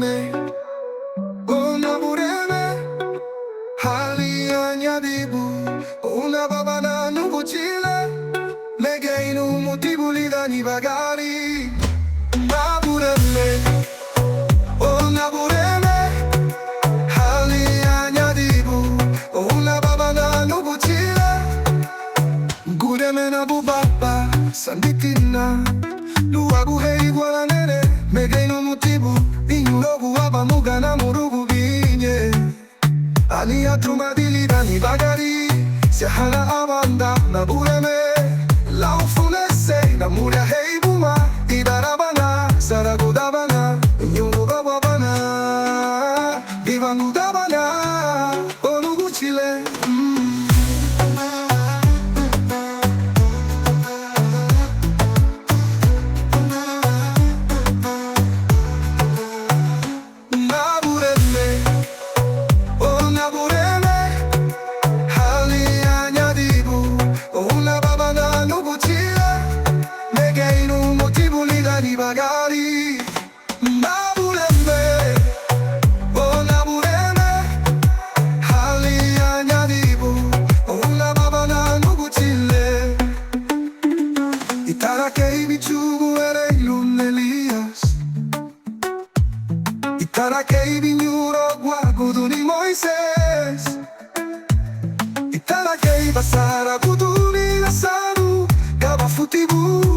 nabureme, oh nabureme, hali ya nyadibu, una baba na nubuchile, megeinu mutibulida ni bagari. Nabureme, oh nabureme, hali ya nyadibu, una baba na nubuchile, gureme na bubaba, sanditina. Luagu hei guaranere, megeinu mutibu, inyurogu abamuga na murugu binye. Ani atumadili dani bagari, siahala abanda na bureme. Laufunese na muria hei buma, idarabana, saragudabana, inyurugababana, divangudabana, onugu chile. Bagari, nabureme, oh nabureme, hali ya nyadibu, una baba na nuguchile. Itarake ibichugu ere ilunelias, itarake ibinyuro guaguduni Moises, itarake ibasara guduni asanu, gabafutibu.